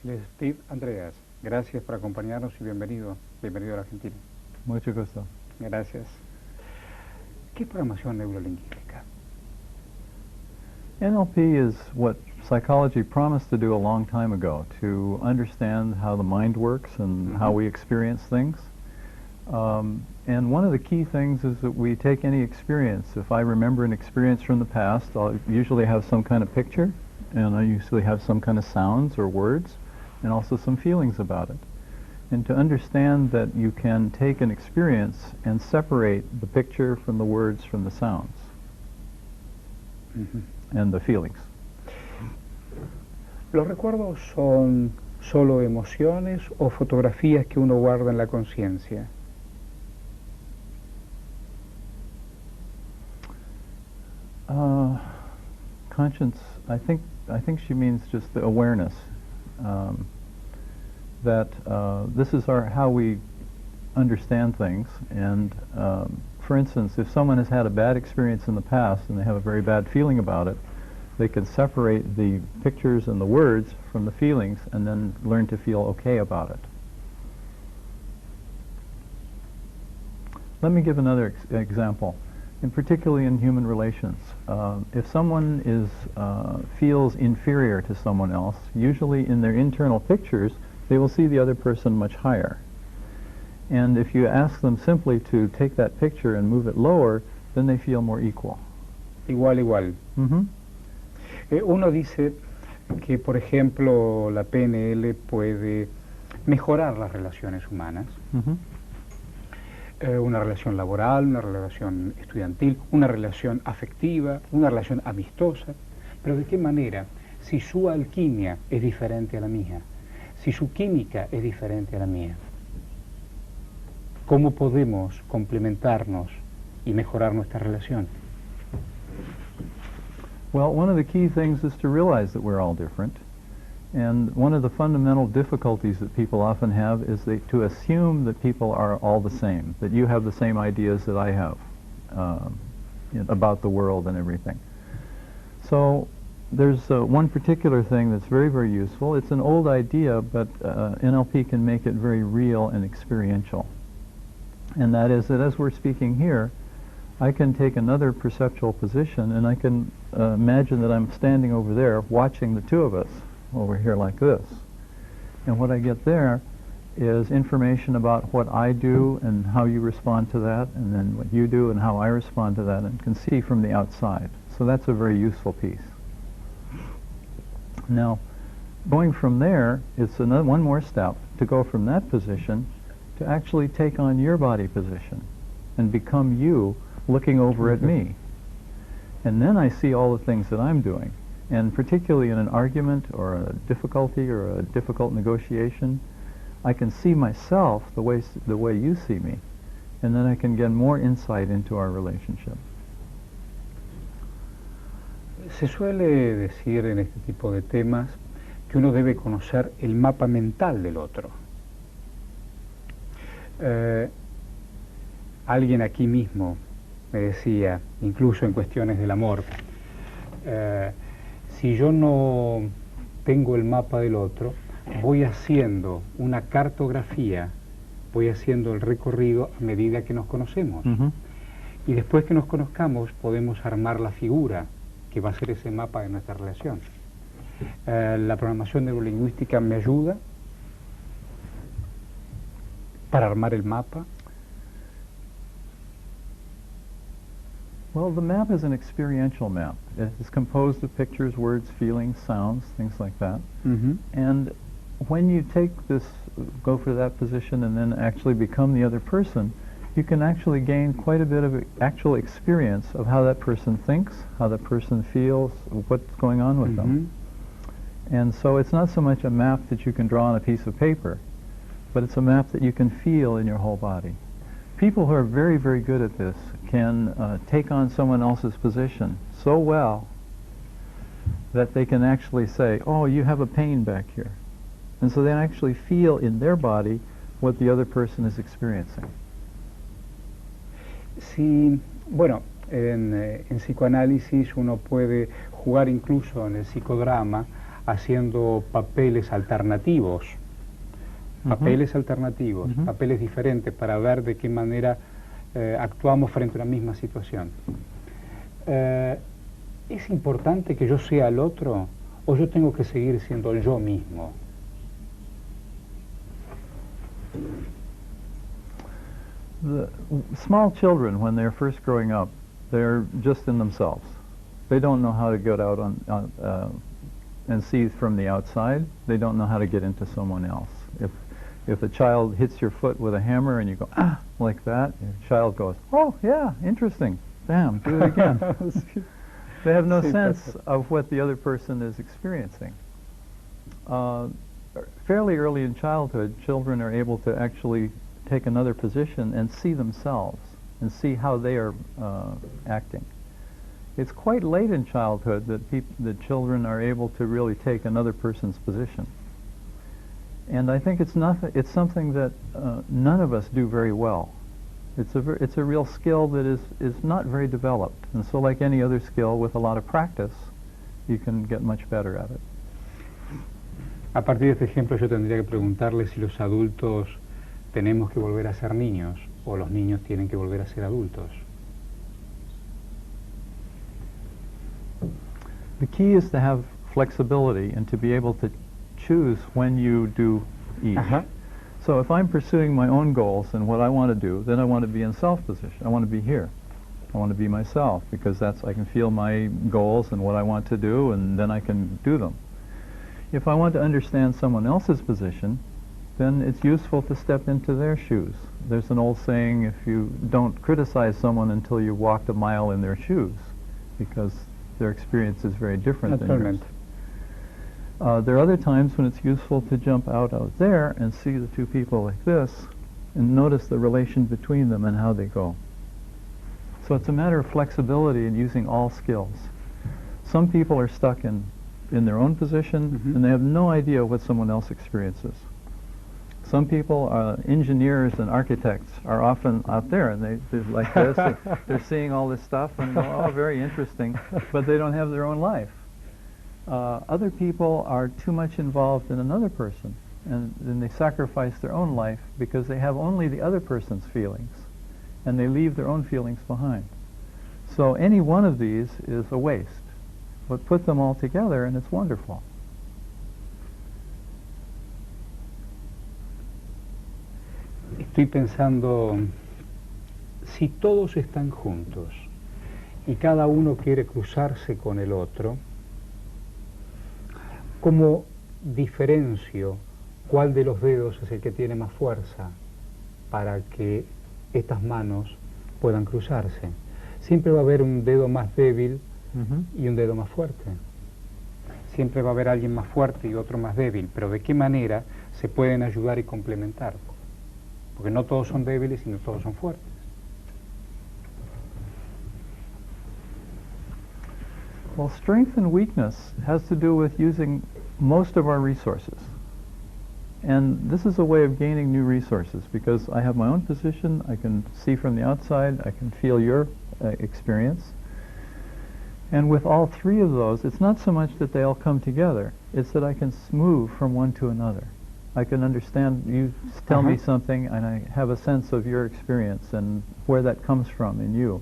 Les Steve Andreas, gracias por acompañarnos y bienvenido a la Argentina. Mucho gusto. Gracias. ¿Qué es programación neurolingüística? NLP is what psychology promised to do a long time ago, to understand how the mind works and how we experience things. And one of the key things is that we take any experience. If I remember an experience from the past, I'll usually have some kind of picture, and I usually have some kind of sounds or words, and also some feelings about it. And to understand that you can take an experience and separate the picture from the words from the sounds and the feelings. ¿Los recuerdos son solo emociones o fotografías que uno guarda en la conciencia? Conscience, I think she means just the awareness that this is how we understand things. And for instance, if someone has had a bad experience in the past and they have a very bad feeling about it, they can separate the pictures and the words from the feelings and then learn to feel okay about it. Let me give another example, and particularly in human relations. If someone feels inferior to someone else, usually in their internal pictures, they will see the other person much higher. And if you ask them simply to take that picture and move it lower, then they feel more equal. Igual. Uno dice que, por ejemplo, la PNL puede mejorar las relaciones humanas. Una relación laboral, una relación estudiantil, una relación afectiva, una relación amistosa. Pero ¿de qué manera? Si su alquimia es diferente a la mía, si su química es diferente a la mía, ¿cómo podemos complementarnos y mejorar nuestra relación? Well, one of the key things is to realize that we're all different. And one of the fundamental difficulties that people often have is to assume that people are all the same, that you have the same ideas that I have about the world and everything. So there's one particular thing that's very, very useful. It's an old idea, but NLP can make it very real and experiential. And that is that as we're speaking here, I can take another perceptual position and I can imagine that I'm standing over there watching the two of us over here like this. And what I get there is information about what I do and how you respond to that, and then what you do and how I respond to that, and can see from the outside. So that's a very useful piece. Now, going from there, it's one more step to go from that position to actually take on your body position and become you looking over at me. And then I see all the things that I'm doing. And particularly in an argument or a difficulty or a difficult negotiation, I can see myself the way you see me, and then I can get more insight into our relationship. Se suele decir en este tipo de temas que uno debe conocer el mapa mental del otro. Alguien aquí mismo me decía, incluso en cuestiones del amor, si yo no tengo el mapa del otro, voy haciendo una cartografía, voy haciendo el recorrido a medida que nos conocemos. Y después que nos conozcamos podemos armar la figura que va a ser ese mapa de nuestra relación. La programación neurolingüística me ayuda para armar el mapa. Well, the map is an experiential map. It is composed of pictures, words, feelings, sounds, things like that. And when you go for that position and then actually become the other person, you can actually gain quite a bit of actual experience of how that person thinks, how that person feels, what's going on with them. And so it's not so much a map that you can draw on a piece of paper, but it's a map that you can feel in your whole body. People who are very, very good at this can take on someone else's position so well that they can actually say, oh, you have a pain back here. And so they actually feel in their body what the other person is experiencing. Sí, bueno, en psicoanálisis uno puede jugar incluso en el psicodrama haciendo papeles alternativos, papeles diferentes para ver de qué manera actuamos frente a una misma situación. ¿Es importante que yo sea el otro o yo tengo que seguir siendo yo mismo? The small children, when they're first growing up, they're just in themselves. They don't know how to get out and see from the outside. They don't know how to get into someone else. If a child hits your foot with a hammer and you go, ah, like that, your child goes, oh, yeah, interesting. Bam, do it again. They have no sense of what the other person is experiencing. Fairly early in childhood, children are able to actually take another position and see themselves and see how they are acting. It's quite late in childhood that children are able to really take another person's position. And I think it's something that none of us do very well. It's a real skill that is not very developed. And so like any other skill, with a lot of practice, you can get much better at it. A partir de este ejemplo yo tendría que preguntarle si los adultos tenemos que volver a ser niños o los niños tienen que volver a ser adultos. The key is to have flexibility and to be able to choose when you do each. So if I'm pursuing my own goals and what I want to do, then I want to be in self-position. I want to be here. I want to be myself because I can feel my goals and what I want to do, and then I can do them. If I want to understand someone else's position, then it's useful to step into their shoes. There's an old saying, if you don't criticize someone until you've walked a mile in their shoes, because their experience is very different than yours. There are other times when it's useful to jump out there and see the two people like this and notice the relation between them and how they go. So it's a matter of flexibility and using all skills. Some people are stuck in their own position and they have no idea what someone else experiences. Some people, engineers and architects, are often out there and they're like this, they're seeing all this stuff and go, oh, very interesting, but they don't have their own life. Other people are too much involved in another person, and then they sacrifice their own life because they have only the other person's feelings, and they leave their own feelings behind. So any one of these is a waste, but put them all together and it's wonderful. Estoy pensando, si todos están juntos y cada uno quiere cruzarse con el otro, ¿cómo diferencio cuál de los dedos es el que tiene más fuerza para que estas manos puedan cruzarse? Siempre va a haber un dedo más débil y un dedo más fuerte. Siempre va a haber alguien más fuerte y otro más débil, pero ¿de qué manera se pueden ayudar y complementar? Porque no todos son débiles y no todos son fuertes. Well, strength and weakness has to do with using most of our resources. And this is a way of gaining new resources because I have my own position, I can see from the outside, I can feel your experience. And with all three of those, it's not so much that they all come together, it's that I can move from one to another. I can understand, you tell me something and I have a sense of your experience and where that comes from in you.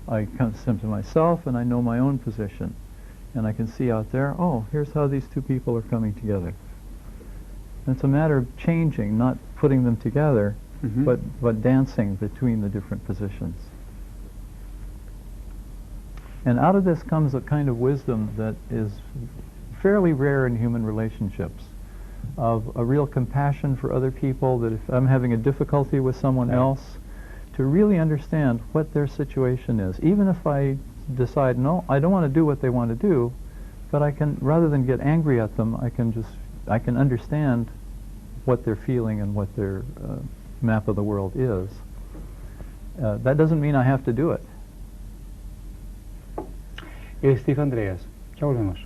I come to myself and I know my own position. And I can see out there, oh, here's how these two people are coming together. And it's a matter of changing, not putting them together, but dancing between the different positions. And out of this comes a kind of wisdom that is fairly rare in human relationships, of a real compassion for other people, that if I'm having a difficulty with someone else, to really understand what their situation is. Even if I decide, no, I don't want to do what they want to do, but I can, rather than get angry at them, I can understand what they're feeling and what their map of the world is. That doesn't mean I have to do it. Steve Andreas, ya volvemos.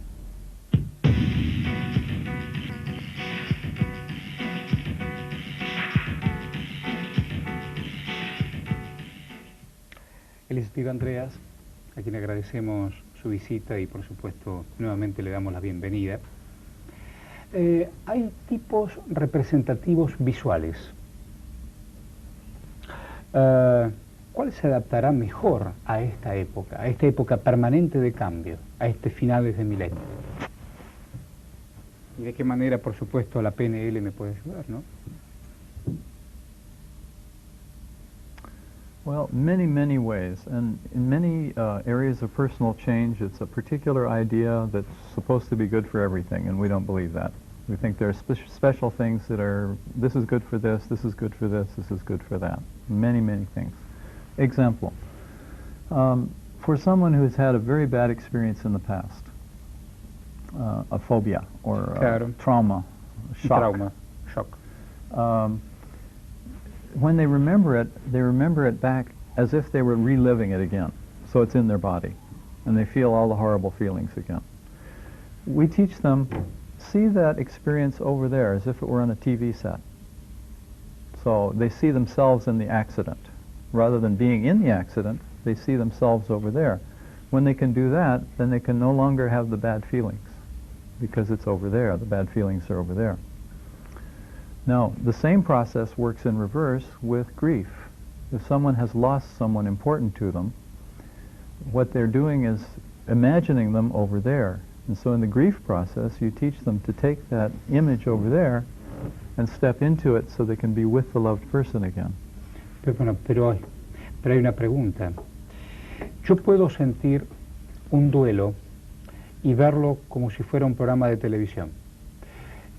Él es Steve Andreas, a quien agradecemos su visita y por supuesto nuevamente le damos la bienvenida. Hay tipos representativos visuales. ¿Cuál se adaptará mejor a esta época permanente de cambio, a este finales de milenio? ¿Y de qué manera, por supuesto, la PNL me puede ayudar, no? Well, many ways, and in many areas of personal change, it's a particular idea that's supposed to be good for everything, and we don't believe that. We think there are special things that are, this is good for this is good for this is good for that. Many things. Example, for someone who's had a very bad experience in the past, a phobia or trauma, shock. When they remember it back as if they were reliving it again. So it's in their body, and they feel all the horrible feelings again. We teach them, see that experience over there as if it were on a TV set. So they see themselves in the accident. Rather than being in the accident, they see themselves over there. When they can do that, then they can no longer have the bad feelings, because it's over there. The bad feelings are over there. Now, the same process works in reverse with grief. If someone has lost someone important to them, what they're doing is imagining them over there. And so in the grief process, you teach them to take that image over there and step into it so they can be with the loved person again. Pero hay una pregunta. Yo puedo sentir un duelo y verlo como si fuera un programa de televisión.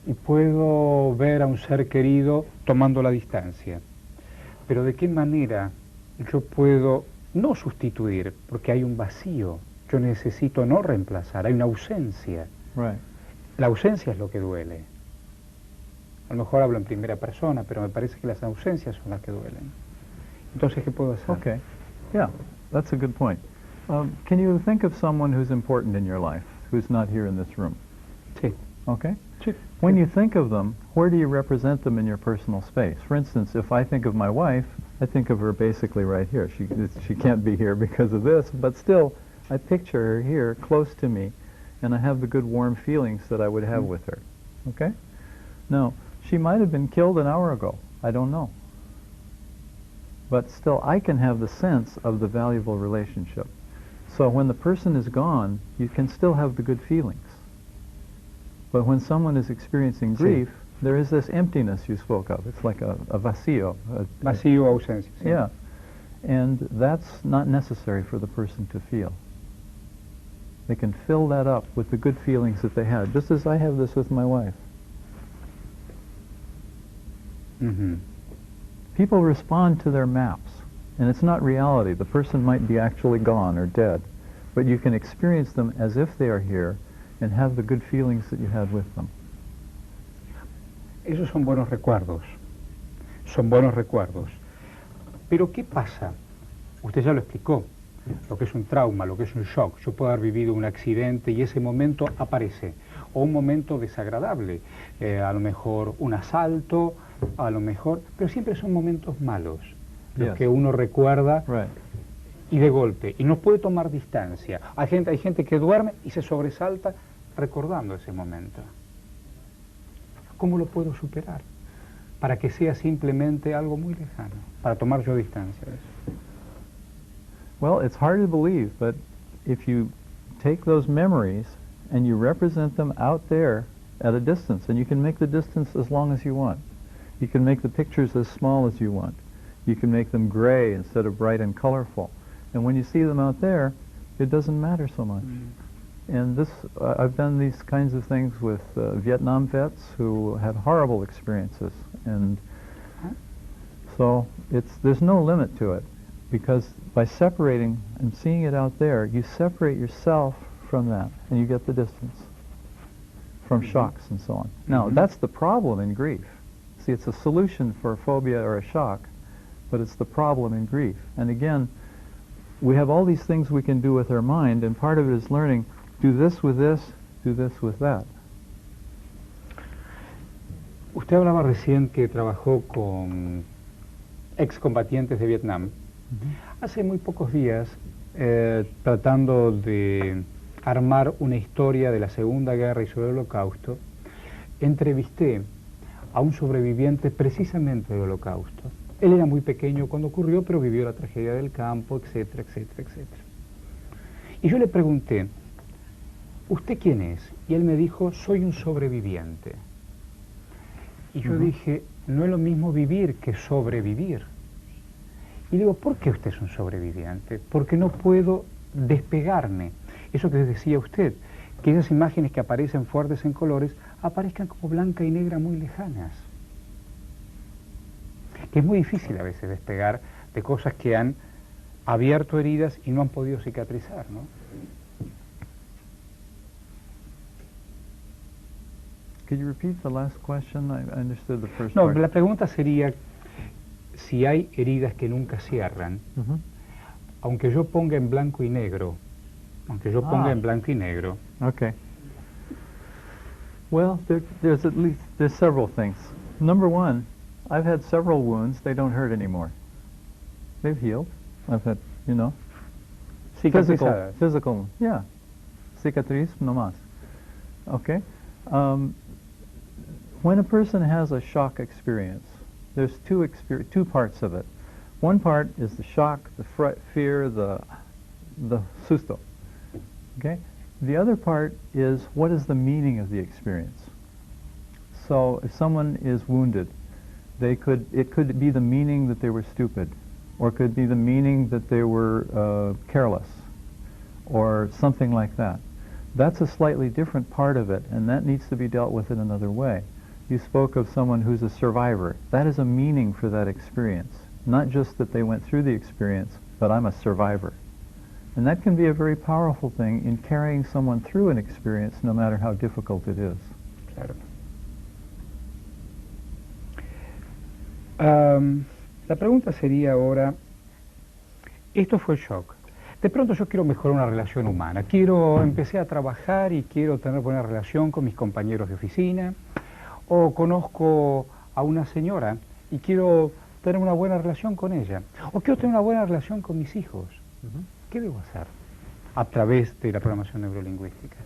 Y puedo ver a un ser querido tomando la distancia. Pero ¿de qué manera yo puedo no sustituir? Porque hay un vacío. Yo necesito no reemplazar. Hay una ausencia. Right. La ausencia es lo que duele. A lo mejor hablo en primera persona, pero me parece que las ausencias son las que duelen. Entonces, ¿qué puedo hacer? Okay. Yeah, that's a good point. Can you think of someone who's important in your life, who's not here in this room? Sí. Okay? Sí. When you think of them, where do you represent them in your personal space? For instance, if I think of my wife, I think of her basically right here. She can't be here because of this, but still, I picture her here, close to me, and I have the good warm feelings that I would have with her. Okay? Now, she might have been killed an hour ago. I don't know. But still, I can have the sense of the valuable relationship. So when the person is gone, you can still have the good feelings. But when someone is experiencing grief, there is this emptiness you spoke of. It's like a vacío. Vacío, ausencia. Sí. Yeah. And that's not necessary for the person to feel. They can fill that up with the good feelings that they had, just as I have this with my wife. Mm-hmm. People respond to their maps, and it's not reality. The person might be actually gone or dead, but you can experience them as if they are here and have the good feelings that you had with them. Esos son buenos recuerdos. Son buenos recuerdos. Pero ¿qué pasa? Usted ya lo explicó. Lo que es un trauma, lo que es un shock. Yo puedo haber vivido un accidente y ese momento aparece. O un momento desagradable. A lo mejor un asalto, a lo mejor... Pero siempre son momentos malos. Los que uno recuerda y de golpe. Y no puede tomar distancia. Hay gente que duerme y se sobresalta recordando ese momento. ¿Cómo lo puedo superar? Para que sea simplemente algo muy lejano. Para tomar yo distancia de eso. Well, it's hard to believe, but if you take those memories and you represent them out there at a distance, and you can make the distance as long as you want. You can make the pictures as small as you want. You can make them gray instead of bright and colorful. And when you see them out there, it doesn't matter so much. And this, I've done these kinds of things with Vietnam vets who had horrible experiences. And so there's no limit to it, because by separating and seeing it out there, you separate yourself from that, and you get the distance from shocks and so on. Now, that's the problem in grief. See, it's a solution for a phobia or a shock, but it's the problem in grief. And again, we have all these things we can do with our mind, and part of it is learning, do this with this, do this with that. Usted hablaba recién que trabajó con excombatientes de Vietnam. Hace muy pocos días, tratando de armar una historia de la Segunda Guerra y sobre el Holocausto, entrevisté a un sobreviviente precisamente del Holocausto. Él era muy pequeño cuando ocurrió, pero vivió la tragedia del campo, etcétera, etcétera, etcétera. Y yo le pregunté, ¿usted quién es? Y él me dijo, soy un sobreviviente. Y yo dije, no es lo mismo vivir que sobrevivir. Y digo, ¿por qué usted es un sobreviviente? Porque no puedo despegarme. Eso que decía usted, que esas imágenes que aparecen fuertes en colores aparezcan como blanca y negra muy lejanas. Que es muy difícil a veces despegar de cosas que han abierto heridas y no han podido cicatrizar, ¿no? Could you repeat the last question? I understood the first No, part. la pregunta sería si hay heridas que nunca cierran, aunque yo ponga en blanco y negro, Okay. Well, there's several things. Number one, I've had several wounds. They don't hurt anymore. They've healed. I've had, cicatrizadas. physical, yeah. Cicatriz no más. Okay. When a person has a shock experience, there's two parts of it. One part is the shock, the fear, the susto. Okay? The other part is what is the meaning of the experience. So if someone is wounded, it could be the meaning that they were stupid, or it could be the meaning that they were careless, or something like that. That's a slightly different part of it, and that needs to be dealt with in another way. You spoke of someone who's a survivor. That is a meaning for that experience. Not just that they went through the experience, but I'm a survivor. And that can be a very powerful thing in carrying someone through an experience, no matter how difficult it is. Claro. La pregunta sería ahora, esto fue shock. De pronto yo quiero mejorar una relación humana. Empecé a trabajar y quiero tener buena relación con mis compañeros de oficina, o conozco a una señora y quiero tener una buena relación con ella, o quiero tener una buena relación con mis hijos. ¿Qué debo hacer a través de la programación neurolingüística?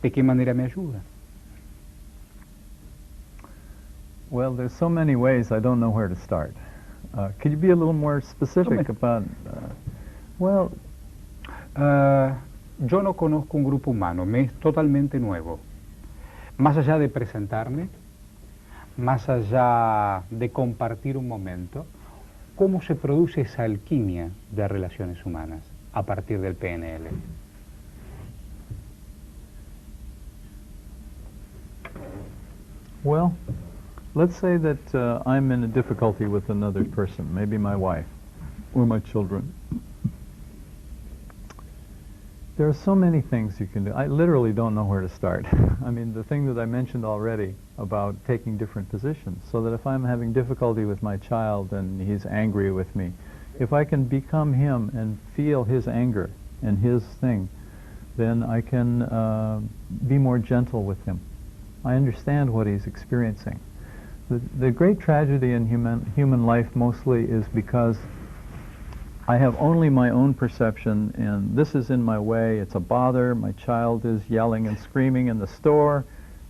¿De qué manera me ayuda? Well, there's so many ways I don't know where to start. Could you be a little more specific about... Well, yo no conozco un grupo humano, me es totalmente nuevo. Más allá de presentarme, más allá de compartir un momento, ¿cómo se produce esa alquimia de relaciones humanas a partir del PNL? Well, let's say that I'm in a difficulty with another person, maybe my wife or my children. There are so many things you can do. I literally don't know where to start. I mean, the thing that I mentioned already about taking different positions, so that if I'm having difficulty with my child and he's angry with me, if I can become him and feel his anger and his thing, then I can be more gentle with him. I understand what he's experiencing. The great tragedy in human life mostly is because I have only my own perception, and this is in my way, it's a bother, my child is yelling and screaming in the store,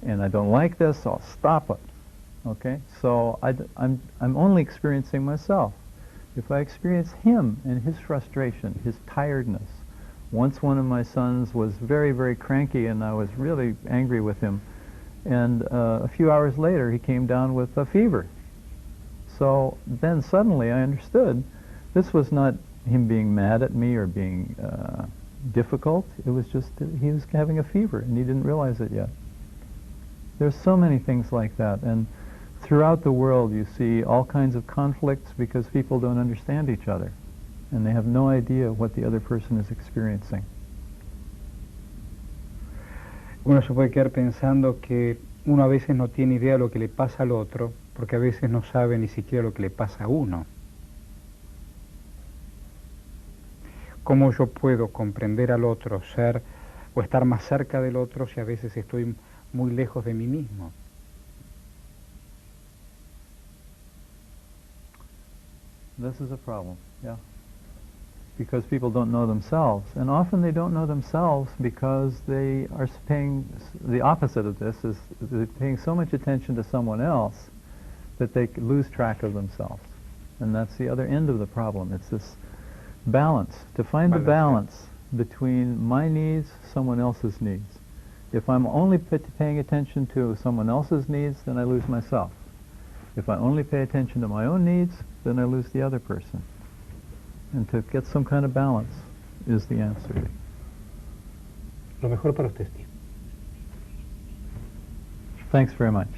and I don't like this, so I'll stop it. Okay? So I'm only experiencing myself. If I experience him and his frustration, his tiredness. Once one of my sons was very, very cranky, and I was really angry with him, and a few hours later he came down with a fever. So then suddenly I understood this was not him being mad at me or being difficult. It was just that he was having a fever and he didn't realize it yet. There's so many things like that, and throughout the world you see all kinds of conflicts because people don't understand each other and they have no idea what the other person is experiencing. Uno se puede quedar pensando que uno a veces no tiene idea de lo que le pasa al otro, porque a veces no sabe ni siquiera lo que le pasa a uno. ¿Cómo yo puedo comprender al otro, ser o estar más cerca del otro si a veces estoy muy lejos de mí mismo? This is a problem, yeah. because people don't know themselves. And often they don't know themselves because they are paying, the opposite of this is they're paying so much attention to someone else that they lose track of themselves. And that's the other end of the problem. It's this balance, to find the balance between my needs, someone else's needs. If I'm only paying attention to someone else's needs, then I lose myself. If I only pay attention to my own needs, then I lose the other person. And to get some kind of balance is the answer. Lo mejor para usted, Steve. Thanks very much.